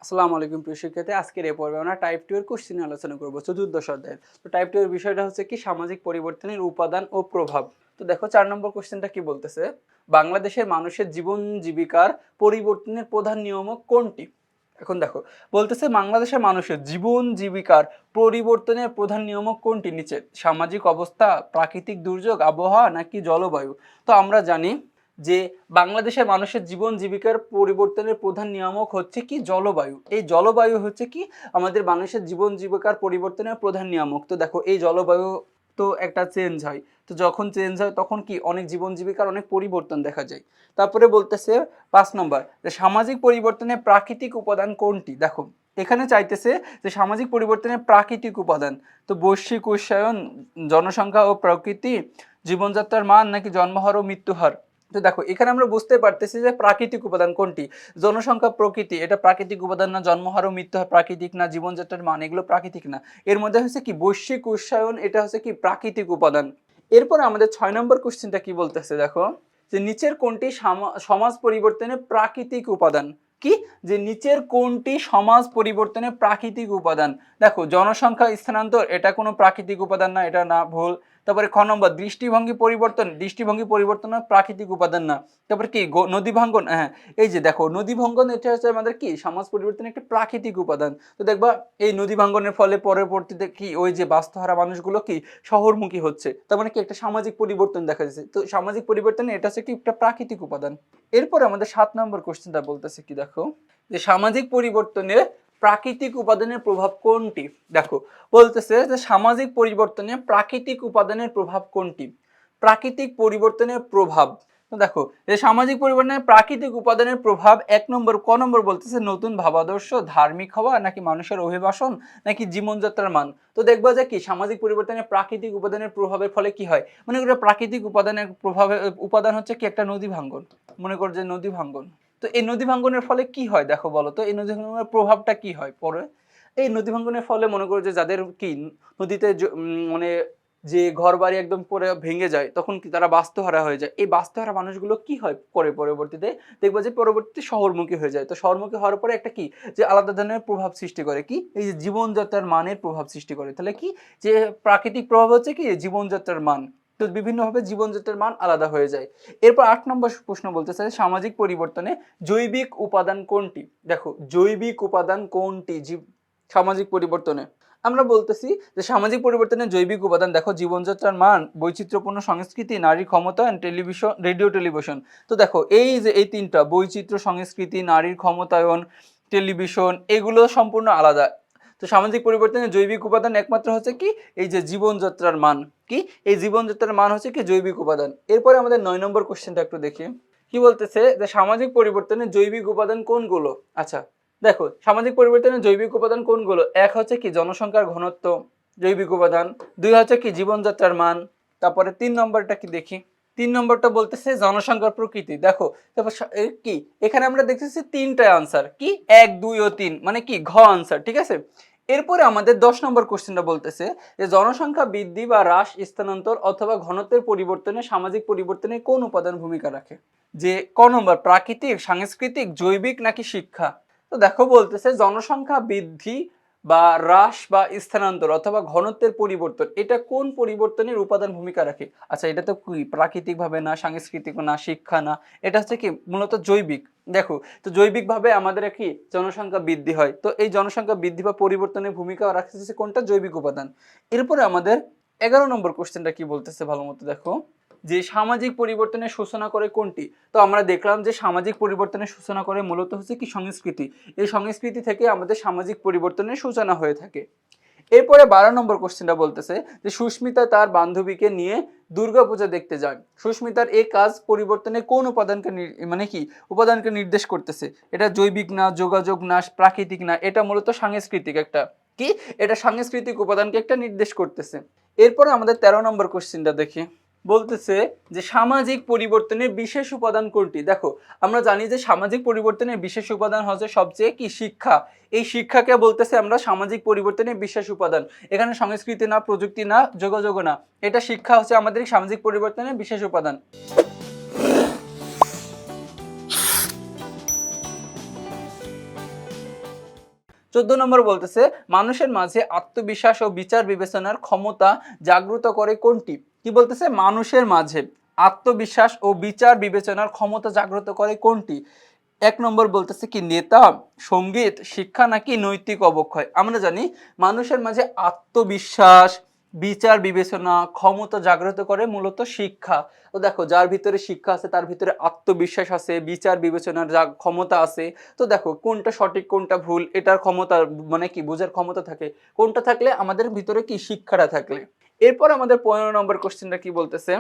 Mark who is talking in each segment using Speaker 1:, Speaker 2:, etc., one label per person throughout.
Speaker 1: আসসালামু আলাইকুম প্রিয় শিক্ষার্থী, আজকের এই পর্বে আমরা টাইপ 2 এর কোশ্চেন আলোচনা করব চতুর্দশ অধ্যায়ের। তো টাইপ 2 এর বিষয়টা হচ্ছে কি সামাজিক পরিবর্তনের উপাদান ও প্রভাব। তো দেখো 4 নম্বর কোশ্চেনটা কি বলতেছে, বাংলাদেশের মানুষের জীবন জীবিকার পরিবর্তনের প্রধান নিয়ামক কোনটি? এখন দেখো বলতেছে বাংলাদেশের মানুষের জীবন জীবিকার পরিবর্তনের প্রধান নিয়ামক কোনটি নিচে, সামাজিক অবস্থা, প্রাকৃতিক দুর্যোগ, আবহাওয়া নাকি জলবায়ু? তো আমরা জানি যে বাংলাদেশের মানুষের জীবন জীবিকার পরিবর্তনের প্রধান নিয়ামক হচ্ছে কি জলবায়ু। এই জলবায়ু হচ্ছে কি আমাদের বাংলাদেশের জীবন জীবিকার পরিবর্তনের প্রধান নিয়ামক। তো দেখো এই জলবায়ু তো একটা চেঞ্জ হয়, তো যখন চেঞ্জ হয় তখন কি অনেক জীবন জীবিকার অনেক পরিবর্তন দেখা যায়। তারপরে বলতেছে 5 নম্বর যে সামাজিক পরিবর্তনের প্রাকৃতিক উপাদান কোনটি। দেখো এখানে চাইতেছে যে সামাজিক পরিবর্তনের প্রাকৃতিক উপাদান, তো বৈশ্বিক উষ্ণায়ন, জনসংখ্যা ও প্রকৃতি, জীবনযাত্রার মান নাকি জন্মহার ও মৃত্যুহার। তো দেখো এখানে আমরা বুঝতে পারতেছি যে প্রাকৃতিক উপাদান কোনটি, জনসংখ্যা, প্রকৃতি এটা প্রাকৃতিক উপাদান না, জন্মহার ও মৃত্যুহার প্রাকৃতিক না, জীবনযাত্রার মান এগুলো প্রাকৃতিক না। এর মধ্যে হচ্ছে কি বৈশ্বিক উষ্ণায়ন, এটা হচ্ছে কি প্রাকৃতিক উপাদান। এরপর আমাদের 6 নম্বর কোশ্চেনটা কি বলতেছে, দেখো যে নিচের কোনটি সমাজ পরিবর্তনের প্রাকৃতিক উপাদান। কি যে নিচের কোনটি সমাজ পরিবর্তনের প্রাকৃতিক উপাদান? দেখো জনসংখ্যা স্থানান্তর এটা কোনো প্রাকৃতিক উপাদান না, এটা না, ভুল। তারপরে খ নম্বর দৃষ্টিভঙ্গি পরিবর্তন, দৃষ্টিভঙ্গি পরিবর্তন প্রাকৃতিক উপাদান না। তারপরে কি নদী ভাঙ্গন, হ্যাঁ এই যে দেখো নদী ভাঙ্গন এটা হচ্ছে আমাদের কি সমাজ পরিবর্তনের একটা প্রাকৃতিক উপাদান। তো দেখবা এই নদী ভাঙ্গনের ফলে পরবর্তীতে কি ওই যে বাস্তুহারা মানুষগুলো কি শহরমুখী হচ্ছে, তার মানে কি একটা সামাজিক পরিবর্তন দেখা যাচ্ছে। তো সামাজিক পরিবর্তনে এটা হচ্ছে কি একটা প্রাকৃতিক উপাদান। এরপর আমাদের 7 নম্বর কোশ্চেনটা বলতেছে কি, দেখো যে সামাজিক পরিবর্তনে প্রাকৃতিক উপাদানের প্রভাব কোনটি। দেখো বলতেছে যে সামাজিক পরিবর্তনে প্রাকৃতিক উপাদানের প্রভাব কোনটি। প্রাকৃতিক পরিবর্তনের প্রভাব, তো দেখো যে সামাজিক পরিবর্তনের প্রাকৃতিক উপাদানের প্রভাব 1 নম্বর ক নম্বর বলতেছে নতুন ভাবাদর্শ, ধার্মিক হওয়া নাকি মানুষের অভিবাসন নাকি জীবনযাত্রার মান। তো দেখবা যে কি সামাজিক পরিবর্তনের প্রাকৃতিক উপাদানের প্রভাবের ফলে কি হয়, মনে করো প্রাকৃতিক উপাদানের প্রভাবে উপাদান হচ্ছে কি একটা নদী ভাঙ্গন, মনে করো যে নদী ভাঙ্গন। তো এই নদী ভাঙ্গনের ফলে কি হয় দেখো বলো তো, এই নদী ভাঙ্গনের প্রভাবটা কি হয় পরে। এই নদী ভাঙ্গনের ফলে মনে করো যে যাদের কি নদীতে মানে যে ঘর বাড়ি একদম পরে ভেঙে যায় তখন কি তারা বাস্তুহারা হয়ে যায়। এই বাস্তুহারা মানুষগুলো কি হয় করে পরবর্তীতে দেখবা যে পরবর্তীতে শহরমুখী হয়ে যায়। তো শহরমুখী হওয়ার পরে একটা কি যে আলাদা ধরনের প্রভাব সৃষ্টি করে, কি এই যে জীবনযাত্রার মানের প্রভাব সৃষ্টি করে। তাহলে কি যে প্রাকৃতিক প্রভাব হচ্ছে কি জীবনযাত্রার মান, তো বিভিন্নভাবে জীবনযাত্রার মান আলাদা হয়ে যায়। এরপর 8 নম্বর প্রশ্ন বলতেছে সামাজিক পরিবর্তনে জৈবিক উপাদান কোনটি। দেখো জৈবিক উপাদান কোনটি সামাজিক পরিবর্তনে, আমরা বলতেছি যে সামাজিক পরিবর্তনের জৈবিক উপাদান দেখো জীবনযাত্রার মান, বৈচিত্র্যপূর্ণ সংস্কৃতি, নারী ক্ষমতায়ন, টেলিভিশন, রেডিও টেলিভিশন। তো দেখো এই যে এই তিনটা বৈচিত্র্য, সংস্কৃতি, নারীর ক্ষমতায়ন, টেলিভিশন এগুলো সম্পূর্ণ আলাদা। তো সামাজিক পরিবর্তনের জৈবিক উপাদান একমাত্র হচ্ছে কি এই যে জীবনযাত্রার মান, কি এই জীবনযাত্রার মান হচ্ছে কি জৈবিক উপাদান। এরপরে আমাদের 9 নম্বর কোশ্চেনটা একটু দেখি, কি বলতেছে যে সামাজিক পরিবর্তনের জৈবিক উপাদান কোনগুলো। আচ্ছা দেখো সামাজিক পরিবর্তনের জৈবিক উপাদান কোনগুলো, এক হচ্ছে কি জনসংখ্যার ঘনত্ব জৈবিক উপাদান, 2 হচ্ছে কি জীবনযাত্রার মান, তারপরে 3 নম্বরটা কি দেখি, 3 নম্বরটা বলতেছে জনসংখ্যার প্রকৃতি। দেখো তারপর কি এখানে আমরা দেখতেছি তিনটা আনসার, কি 1 2 ও 3 মানে কি ঘ আনসার, ঠিক আছে। এরপরে আমাদের 10 নম্বর কোশ্চেনটা বলতেছে যে জনসংখ্যা বৃদ্ধি বা হ্রাস, স্থানান্তর অথবা ঘনত্বের পরিবর্তনে সামাজিক পরিবর্তনে কোন উপাদান ভূমিকা রাখে। যে ক নম্বর প্রাকৃতিক, সাংস্কৃতিক, জৈবিক নাকি শিক্ষা। তো দেখো বলতেছে জনসংখ্যা বৃদ্ধি বা হ্রাস বা স্থানান্তর অথবা ঘনত্বের পরিবর্তন এটা কোন পরিবর্তনের উপাদান ভূমিকা রাখে। আচ্ছা এটা তো কি প্রাকৃতিক ভাবে না, সাংস্কৃতিক না, শিক্ষা না, এটা হচ্ছে কি মূলত জৈবিক। দেখো তো জৈবিক ভাবে আমাদের কি জনসংখ্যা বৃদ্ধি হয়, তো এই জনসংখ্যা বৃদ্ধি বা পরিবর্তনের ভূমিকা রাখতেছে কোনটা, জৈবিক উপাদান। এরপরে আমাদের 11 নম্বর কোশ্চেনটা কি বলতেছে ভালো মতো দেখো, যে সামাজিক পরিবর্তনের সূচনা করে কোনটি। তো আমরা দেখলাম যে সামাজিক পরিবর্তনের সূচনা করে মূলত হচ্ছে কি সংস্কৃতি, এই সংস্কৃতি থেকে আমাদের সামাজিক পরিবর্তনের সূচনা হয়ে থাকে। এরপরে 12 নম্বর কোশ্চেনটা বলতেছে যে সুস্মিতা তার বান্ধবীকে নিয়ে দুর্গাপূজা দেখতে যায়, সুস্মিতার এই কাজ পরিবর্তনে কোন উপাদানকে মানে কি উপাদানকে নির্দেশ করতেছে। এটা জৈবিক না, যোগাযোগ না, প্রাকৃতিক না, এটা মূলত সাংস্কৃতিক একটা, কি এটা সাংস্কৃতিক উপাদানকে একটা নির্দেশ করতেছে। এরপরে আমাদের 13 নম্বর কোশ্চেনটা দেখি, বলতেছে যে সামাজিক পরিবর্তনের বিশেষ উপাদান কোনটি। দেখো আমরা জানি যে সামাজিক পরিবর্তনের বিশেষ উপাদান হচ্ছে সবচেয়ে কি শিক্ষা, এই শিক্ষাকে বলতেছে আমরা সামাজিক পরিবর্তনের বিশেষ উপাদান। এখানে সংস্কৃতি না, প্রযুক্তি না, যোগাযোগ না, এটা শিক্ষা হচ্ছে আমাদের সামাজিক পরিবর্তনের বিশেষ উপাদান। 14 নম্বর বলতেছে মানুষের মাঝে আত্মবিশ্বাস ও বিচার বিবেচনার ক্ষমতা জাগ্রত করে কোনটি? কি বলতেছে? মানুষের মাঝে আত্মবিশ্বাস ও বিচার বিবেচনার ক্ষমতা জাগ্রত করে কোনটি? 1 নম্বর বলতেছে কি নেতা, সঙ্গীত, শিক্ষা নাকি নৈতিক অবক্ষয়? আমরা জানি মানুষের মাঝে আত্মবিশ্বাস, বিচার বিবেচনা ক্ষমতা জাগ্রত করে মূলত শিক্ষা। তো দেখো যার ভিতরে শিক্ষা আছে তার ভিতরে আত্মবিশ্বাস আছে, বিচার বিবেচনার ক্ষমতা আছে। তো দেখো কোনটা সঠিক কোনটা ভুল এটার ক্ষমতা মানে কি বোঝার ক্ষমতা থাকে কোনটা থাকলে? আমাদের ভিতরে কি শিক্ষাটা থাকলে। এরপর আমাদের 15 নম্বর কোশ্চেনটা কি বলতেছে?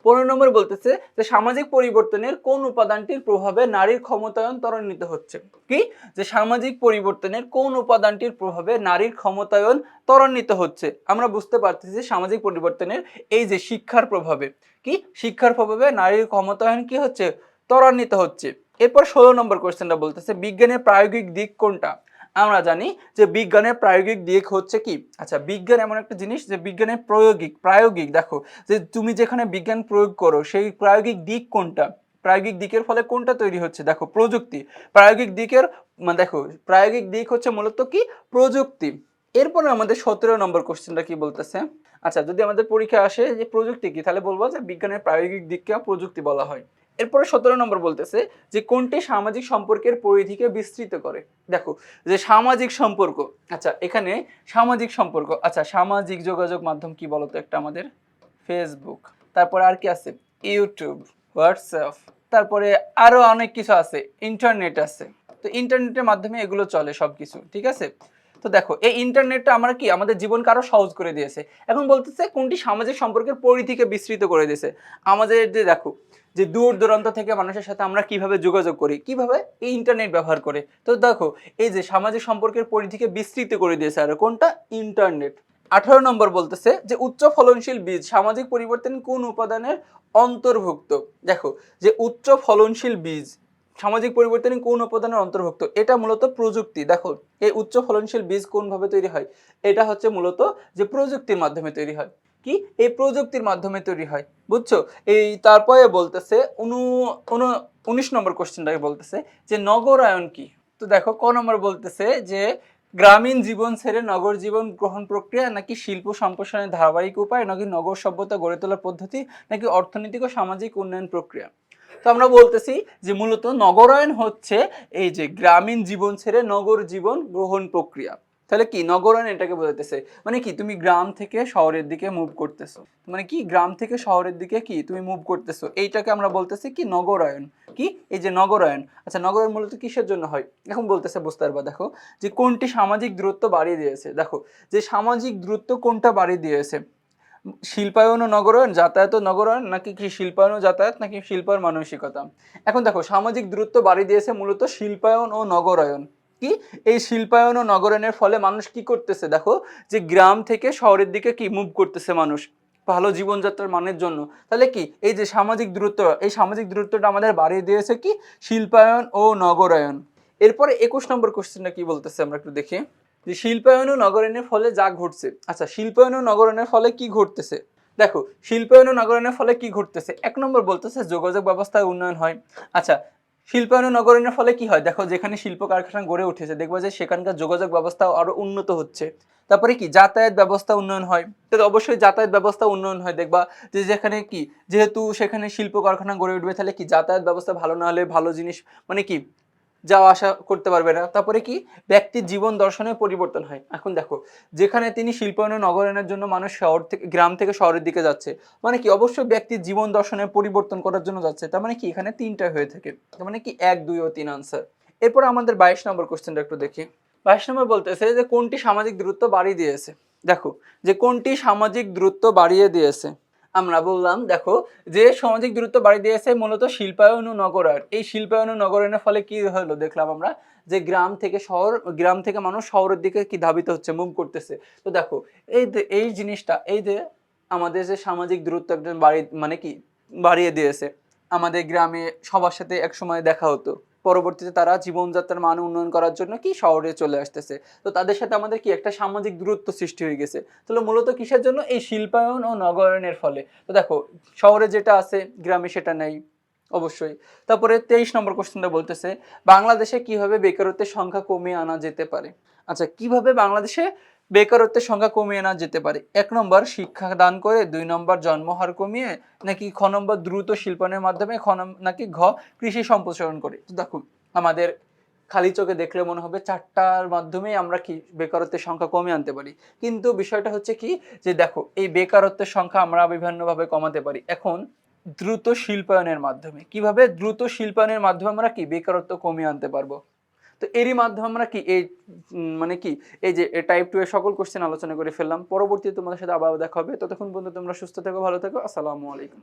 Speaker 1: 15 নম্বর বলতেছে যে সামাজিক পরিবর্তনের কোন উপাদানটির প্রভাবে নারীর ক্ষমতায়ন ত্বরান্বিত হচ্ছে? কি? যে সামাজিক পরিবর্তনের কোন উপাদানটির প্রভাবে নারীর ক্ষমতায়ন ত্বরান্বিত হচ্ছে? আমরা বুঝতে পারতেছি সামাজিক পরিবর্তনের এই যে শিক্ষার প্রভাবে, কি শিক্ষার প্রভাবে নারীর ক্ষমতায়ন কি হচ্ছে? ত্বরান্বিত হচ্ছে। এরপর 16 নম্বর কোশ্চেনটা বলতেছে বিজ্ঞানের প্রায়োগিক দিক কোনটা? আমরা জানি যে বিজ্ঞানের প্রায়োগিক দিক হচ্ছে কি? আচ্ছা, বিজ্ঞান এমন একটা জিনিস যে বিজ্ঞানের প্রায়োগিক দেখো যে তুমি যেখানে বিজ্ঞান প্রয়োগ করো সেই প্রায়োগিক দিক কোনটা? প্রায়োগিক দিকের ফলে কোনটা তৈরি হচ্ছে? দেখো প্রযুক্তি। প্রায়োগিক দিকের মানে দেখো প্রায়োগিক দিক হচ্ছে মূলত কি? প্রযুক্তি। এরপরে আমাদের 17 নম্বর কোশ্চেনটা কি বলতেছে? আচ্ছা, যদি আমাদের পরীক্ষা আসে যে প্রযুক্তি কি, তাহলে বলবো যে বিজ্ঞানের প্রায়োগিক দিককে প্রযুক্তি বলা হয়। এরপরে 17 নম্বর বলতেছে যে কোনটি সামাজিক সম্পর্কের পরিধিকে বিস্তৃত করে? দেখো যে সামাজিক সম্পর্ক, আচ্ছা এখানে সামাজিক সম্পর্ক, আচ্ছা সামাজিক যোগাযোগ মাধ্যম কি বলতো একটা আমাদের? ফেসবুক, তারপরে আর কি আছে? ইউটিউব, হোয়াটসঅ্যাপ, তারপরে আরো অনেক কিছু আছে, ইন্টারনেট আছে। তো ইন্টারনেটের মাধ্যমে এগুলো চলে সবকিছু, ঠিক আছে? তো দেখো এই ইন্টারনেটটা আমরা কি আমাদের জীবনকে আরো সহজ করে দিয়েছে। এখন বলতেছে কোনটি সামাজিক সম্পর্কের পরিধিকে বিস্তৃত করে দিয়েছে? আমাদের যে দেখো যে দূর দূরান্ত থেকে মানুষের সাথে আমরা কিভাবে যোগাযোগ করি, কিভাবে? এই ইন্টারনেট ব্যবহার করে। তো দেখো এই যে সামাজিক সম্পর্কের পরিধিকে বিস্তৃত করে দিয়েছে আর কোনটা? ইন্টারনেট। 18 নম্বর বলতেছে যে উচ্চ ফলনশীল বীজ সামাজিক পরিবর্তন কোন উপাদানের অন্তর্ভুক্ত? দেখো যে উচ্চ ফলনশীল বীজ সামাজিক পরিবর্তনের কোন উপাদানের অন্তর্ভুক্ত? এটা মূলত প্রযুক্তি। দেখো এই উচ্চ ফলনশীল বীজ কোন ভাবে তৈরি হয়? এটা হচ্ছে মূলত যে প্রযুক্তির মাধ্যমে তৈরি হয়। কি? এই প্রযুক্তির মাধ্যমে তৈরি হয়, বুঝছো? এই তারপরে বলতেছে 19 নম্বর কোশ্চেনটাকে বলতেছে যে নগরায়ন কি? তো দেখো ক নম্বর বলতেছে যে গ্রামীণ জীবন ছেড়ে নগর জীবন গ্রহণ প্রক্রিয়া নাকি শিল্প সম্প্রসারণের ধারাবাহিক উপায় নাকি নগর সভ্যতা গড়ে তোলার পদ্ধতি নাকি অর্থনৈতিক ও সামাজিক উন্নয়ন প্রক্রিয়া? তো আমরা বলতেছি যে মূলত নগরায়ন হচ্ছে এই যে গ্রামীণ জীবন ছেড়ে নগর জীবন গ্রহণ প্রক্রিয়া। তাহলে কি নগরায়ন এটাকে বোঝাতেছে? মানে কি তুমি গ্রাম থেকে শহরের দিকে মুভ করতেছো, মানে কি গ্রাম থেকে শহরের দিকে কি তুমি মুভ করতেছো, এইটাকে আমরা বলতেছি কি নগরায়ন। কি? এই যে নগরায়ন। আচ্ছা নগরায়ন মূলত কিসের জন্য হয়? এখন বলতেছে বুঝতে পারবা। দেখো যে কোনটি সামাজিক দূরত্ব বাড়িয়ে দিয়েছে? দেখো যে সামাজিক দূরত্ব কোনটা বাড়িয়ে দিয়েছে? শিল্পায়ন ও নগরায়ন, যাতায়াত ও নগরায়ন নাকি কি শিল্পায়ন ও যাতায়াত নাকি শিল্পায়ন মানসিকতা? এখন দেখো সামাজিক দূরত্ব বাড়িয়ে দিয়েছে মূলত শিল্পায়ন ও নগরায়ন। কি? এই শিল্পায়ন ও নগরায়নের ফলে মানুষ কি করতেছে? দেখো যে গ্রাম থেকে শহরের দিকে কি মুভ করতেছে মানুষ ভালো জীবনযাত্রার মানের জন্য। তাহলে কি এই যে সামাজিক দূরত্ব, এই সামাজিক দূরত্বটা আমাদের বাড়িয়ে দিয়েছে কি? শিল্পায়ন ও নগরায়ন। এরপরে 21 নম্বর কোশ্চেনটা কি বলতেছে আমরা একটু দেখি যে শিল্পায়ন ও নগরায়নের ফলে যা ঘটছে। আচ্ছা শিল্পায়ন ও নগরায়নের ফলে কি ঘটতেছে? দেখো শিল্পায়ন ও নগরায়নের ফলে কি ঘটতেছে? 1 নম্বর বলতেছে যোগাযোগ ব্যবস্থায় উন্নয়ন হয়। আচ্ছা শিল্পায়ন ও নগরায়নের ফলে কি হয়? দেখো যেখানে শিল্প কারখানা গড়ে উঠেছে দেখবা যে সেখানকার যোগাযোগ ব্যবস্থা আরো উন্নত হচ্ছে। তারপরে কি যাতায়াত ব্যবস্থা উন্নয়ন হয়। তো অবশ্যই যাতায়াত ব্যবস্থা উন্নয়ন হয়, দেখবা যে যেখানে কি যেহেতু সেখানে শিল্প কারখানা গড়ে উঠবে তাহলে কি যাতায়াত ব্যবস্থা ভালো না হলে ভালো জিনিস মানে কি যাওয়া আসা করতে পারবে না। তারপরে কি ব্যক্তির জীবন দর্শনের পরিবর্তন হয়। এখন দেখো যেখানে তিনি শিল্পায়ন ও নগরায়নের জন্য মানুষ শহর থেকে গ্রাম থেকে শহরের দিকে যাচ্ছে, মানে কি অবশ্যই ব্যক্তির জীবন দর্শনের পরিবর্তন করার জন্য যাচ্ছে। তার মানে কি এখানে তিনটা হয়ে থাকে, তার মানে কি 1, 2 ও 3 আনসার। এরপর আমাদের 22 নম্বর কোশ্চেনটা একটু দেখি। 22 নম্বর বলতেছে যে কোনটি সামাজিক দূরত্ব বাড়িয়ে দিয়েছে? দেখো যে কোনটি সামাজিক দূরত্ব বাড়িয়ে দিয়েছে? আমরা বললাম দেখো যে সামাজিক দূরত্ব বাড়িয়ে দিয়েছে মূলত শিল্পায়ন ও নগরায়ন। এই শিল্পায়ন ও নগরায়নের ফলে কি হলো দেখলাম আমরা যে গ্রাম থেকে শহর, গ্রাম থেকে মানুষ শহরের দিকে কি ধাবিত হচ্ছে, মুভ করতেছে। তো দেখো এই জিনিসটা এই যে আমাদের যে সামাজিক দূরত্ব একজন মানে কি বাড়িয়ে দিয়েছে। আমাদের গ্রামে সবার সাথে একসময় দেখা হতো, পরবর্তীতে তারা জীবনযাত্রার মান উন্নয়ন করার জন্য কি শহরে চলে আসতেছে। তো তাদের সাথে আমাদের কি একটা সামাজিক দূরত্ব সৃষ্টি হয়ে গেছে। তাহলে মূলত কিসের জন্য? এই শিল্পায়ন ও নগরায়নের ফলে। তো দেখো শহরে যেটা আছে গ্রামে সেটা নেই, অবশ্যই। তারপরে 23 নম্বর কোশ্চেনটা বলতেছে, বাংলাদেশে কিভাবে বেকারত্বের সংখ্যা কমিয়ে আনা যেতে পারে? আচ্ছা, কিভাবে বাংলাদেশে বেকারত্বের সংখ্যা কমিয়ে আনা যেতে পারে? ১ নম্বর শিক্ষা দান করে, ২ নম্বর জন্মহার কমিয়ে, নাকি খ নম্বর দ্রুত শিল্পায়নের মাধ্যমে, নাকি ঘ কৃষি সম্প্রসারণ করে? তো দেখুন, আমাদের খালি চোখে দেখলে মনে হবে ৪টার মাধ্যমেই আমরা কি বেকারত্বের সংখ্যা কমিয়ে আনতে পারি। কিন্তু বিষয়টা হচ্ছে কি, যে দেখো এই বেকারত্বের সংখ্যা আমরা বিভিন্নভাবে কমাতে পারি। এখন দ্রুত শিল্পায়নের মাধ্যমে। কিভাবে দ্রুত শিল্পায়নের মাধ্যমে আমরা কি বেকারত্ব কমিয়ে আনতে পারবো? তো এরই মাধ্যমে আমরা কি এই মানে কি এই যে টাইপ 2 এর সকল কোশ্চেন আলোচনা করে ফেললাম। পরবর্তীতে তোমাদের সাথে আবার দেখা হবে। ততক্ষণ পর্যন্ত তোমরা সুস্থ থেকো, ভালো থেকো। আসসালামু আলাইকুম।